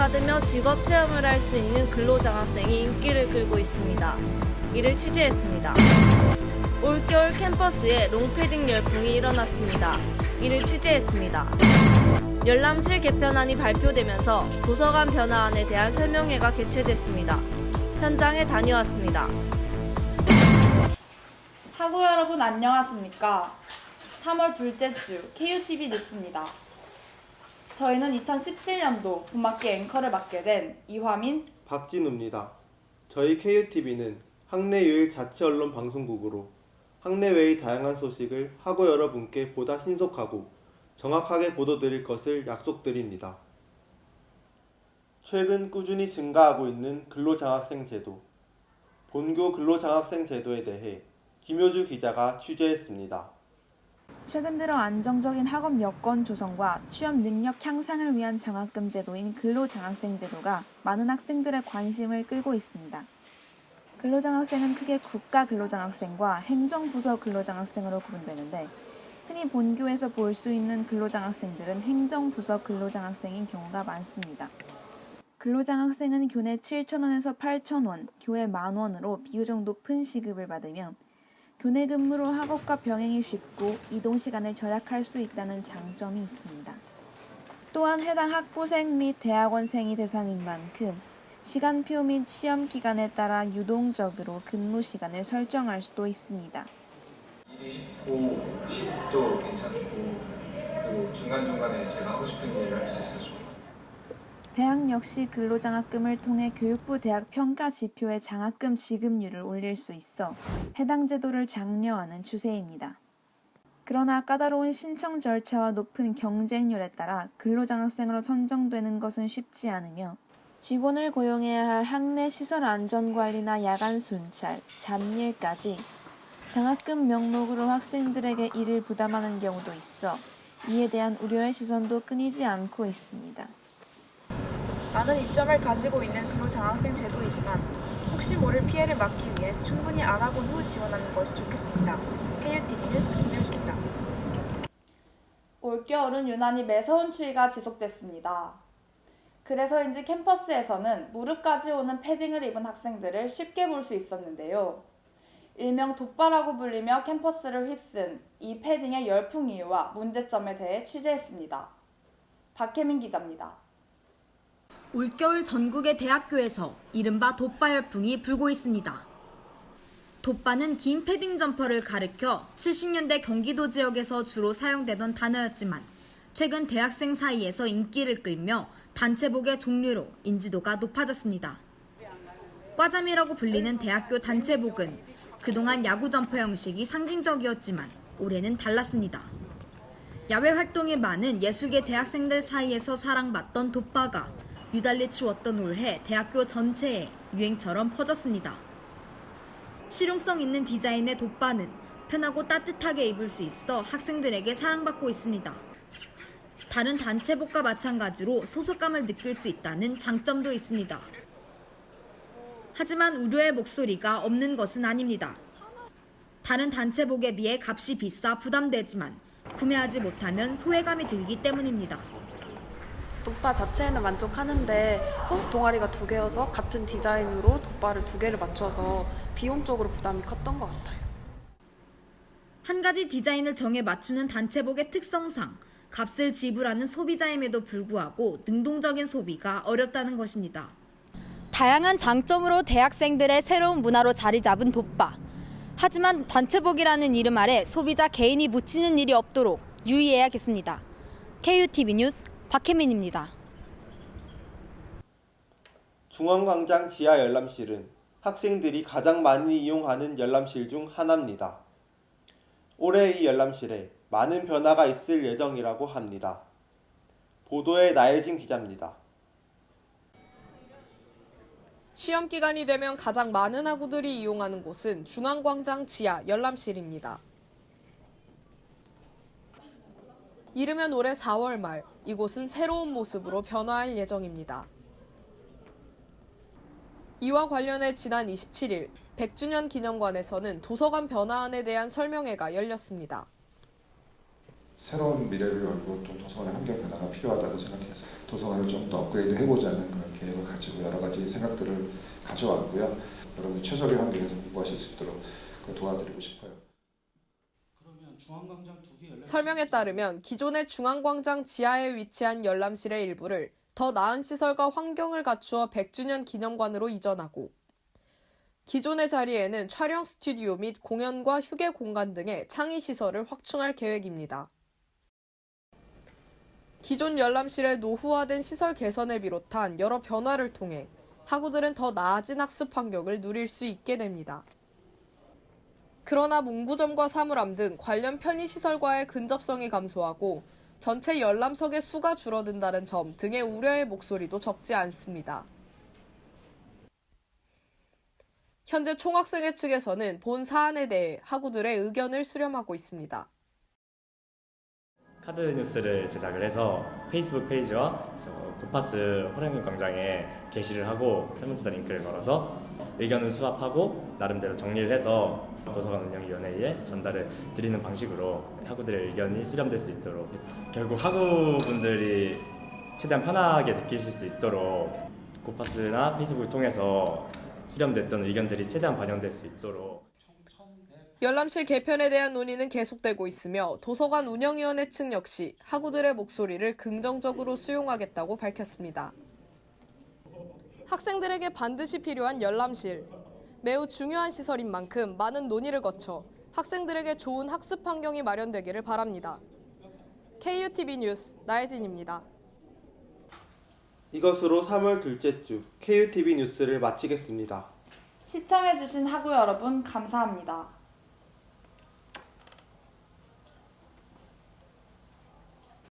받으며 직업 체험을 할 수 있는 근로장학생이 인기를 끌고 있습니다. 이를 취재했습니다. 올겨울 캠퍼스에 롱패딩 열풍이 일어났습니다. 이를 취재했습니다. 열람실 개편안이 발표되면서 도서관 변화안에 대한 설명회가 개최됐습니다. 현장에 다녀왔습니다. 학우 여러분 안녕하십니까? 3월 둘째 주 KUTV 뉴스입니다. 저희는 2017년도 봄학기 앵커를 맡게 된 이화민, 박진우입니다. 저희 KUTV는 학내 유일 자체 언론 방송국으로 학내외의 다양한 소식을 학우 여러분께 보다 신속하고 정확하게 보도드릴 것을 약속드립니다. 최근 꾸준히 증가하고 있는 근로장학생 제도, 본교 근로장학생 제도에 대해 김효주 기자가 취재했습니다. 최근 들어 안정적인 학업 여건 조성과 취업 능력 향상을 위한 장학금 제도인 근로장학생 제도가 많은 학생들의 관심을 끌고 있습니다. 근로장학생은 크게 국가 근로장학생과 행정부서 근로장학생으로 구분되는데 흔히 본교에서 볼 수 있는 근로장학생들은 행정부서 근로장학생인 경우가 많습니다. 근로장학생은 교내 7,000원에서 8,000원, 교회 10,000원으로 비교적 높은 시급을 받으며 교내 근무로 학업과 병행이 쉽고 이동 시간을 절약할 수 있다는 장점이 있습니다. 또한 해당 학부생 및 대학원생이 대상인 만큼 시간표 및 시험 기간에 따라 유동적으로 근무 시간을 설정할 수도 있습니다. 일이 쉽고 시급도 괜찮고 그리고 중간중간에 제가 하고 싶은 일을 할 수 있어서 좋아요. 대학 역시 근로장학금을 통해 교육부 대학 평가 지표의 장학금 지급률을 올릴 수 있어 해당 제도를 장려하는 추세입니다. 그러나 까다로운 신청 절차와 높은 경쟁률에 따라 근로장학생으로 선정되는 것은 쉽지 않으며 직원을 고용해야 할 학내 시설 안전관리나 야간 순찰, 잡일까지 장학금 명목으로 학생들에게 일을 부담하는 경우도 있어 이에 대한 우려의 시선도 끊이지 않고 있습니다. 많은 이점을 가지고 있는 근로장학생 제도이지만 혹시 모를 피해를 막기 위해 충분히 알아본 후 지원하는 것이 좋겠습니다. KUTV 뉴스 김효주입니다. 올겨울은 유난히 매서운 추위가 지속됐습니다. 그래서인지 캠퍼스에서는 무릎까지 오는 패딩을 입은 학생들을 쉽게 볼 수 있었는데요. 일명 돋바라고 불리며 캠퍼스를 휩쓴 이 패딩의 열풍 이유와 문제점에 대해 취재했습니다. 박혜민 기자입니다. 올겨울 전국의 대학교에서 이른바 돋바 열풍이 불고 있습니다. 돋바는 긴 패딩 점퍼를 가리켜 70년대 경기도 지역에서 주로 사용되던 단어였지만 최근 대학생 사이에서 인기를 끌며 단체복의 종류로 인지도가 높아졌습니다. 과잠이라고 불리는 대학교 단체복은 그동안 야구 점퍼 형식이 상징적이었지만 올해는 달랐습니다. 야외 활동이 많은 예술계 대학생들 사이에서 사랑받던 돋바가 유달리 추웠던 올해 대학교 전체에 유행처럼 퍼졌습니다. 실용성 있는 디자인의 돋바는 편하고 따뜻하게 입을 수 있어 학생들에게 사랑받고 있습니다. 다른 단체복과 마찬가지로 소속감을 느낄 수 있다는 장점도 있습니다. 하지만 우려의 목소리가 없는 것은 아닙니다. 다른 단체복에 비해 값이 비싸 부담되지만 구매하지 못하면 소외감이 들기 때문입니다. 돋바 자체에는 만족하는데 소속 동아리가 2개여서 같은 디자인으로 돋바를 2개를 맞춰서 비용적으로 부담이 컸던 것 같아요. 한 가지 디자인을 정해 맞추는 단체복의 특성상 값을 지불하는 소비자임에도 불구하고 능동적인 소비가 어렵다는 것입니다. 다양한 장점으로 대학생들의 새로운 문화로 자리 잡은 돋바. 하지만 단체복이라는 이름 아래 소비자 개인이 묻히는 일이 없도록 유의해야겠습니다. KUTV 뉴스 박혜민입니다. 중앙광장 지하 열람실은 학생들이 가장 많이 이용하는 열람실 중 하나입니다. 올해 이 열람실에 많은 변화가 있을 예정이라고 합니다. 보도에 나혜진 기자입니다. 시험 기간이 되면 가장 많은 학우들이 이용하는 곳은 중앙광장 지하 열람실입니다. 이르면 올해 4월 말 이곳은 새로운 모습으로 변화할 예정입니다. 이와 관련해 지난 27일 100주년 기념관에서는 도서관 변화안에 대한 설명회가 열렸습니다. 새로운 미래를 열고 또 도서관의 환경 변화가 필요하다고 생각해서 도서관을 좀 더 업그레이드 해보자는 그런 계획을 가지고 여러 가지 생각들을 가져왔고요. 여러분이 최적의 환경에서 공부하실 수 있도록 도와드리고 싶어요. 설명에 따르면 기존의 중앙광장 지하에 위치한 열람실의 일부를 더 나은 시설과 환경을 갖추어 100주년 기념관으로 이전하고 기존의 자리에는 촬영 스튜디오 및 공연과 휴게 공간 등의 창의 시설을 확충할 계획입니다. 기존 열람실의 노후화된 시설 개선을 비롯한 여러 변화를 통해 학우들은 더 나아진 학습 환경을 누릴 수 있게 됩니다. 그러나 문구점과 사물함 등 관련 편의시설과의 근접성이 감소하고 전체 열람석의 수가 줄어든다는 점 등의 우려의 목소리도 적지 않습니다. 현재 총학생회 측에서는 본 사안에 대해 학우들의 의견을 수렴하고 있습니다. 카드 뉴스를 제작을 해서 페이스북 페이지와 고파스 호랑이 광장에 게시를 하고 설문조사 링크를 걸어서 의견을 수합하고 나름대로 정리를 해서 도서관 운영위원회에 전달을 드리는 방식으로 학우들의 의견이 수렴될 수 있도록 했습니다. 결국 학우분들이 최대한 편하게 느끼실 수 있도록 고파스나 페이스북을 통해서 수렴됐던 의견들이 최대한 반영될 수 있도록 열람실 개편에 대한 논의는 계속되고 있으며 도서관 운영위원회 측 역시 학우들의 목소리를 긍정적으로 수용하겠다고 밝혔습니다. 학생들에게 반드시 필요한 열람실. 매우 중요한 시설인 만큼 많은 논의를 거쳐 학생들에게 좋은 학습 환경이 마련되기를 바랍니다. KUTV 뉴스 나혜진입니다. 이것으로 3월 둘째 주 KUTV 뉴스를 마치겠습니다. 시청해주신 학우 여러분 감사합니다.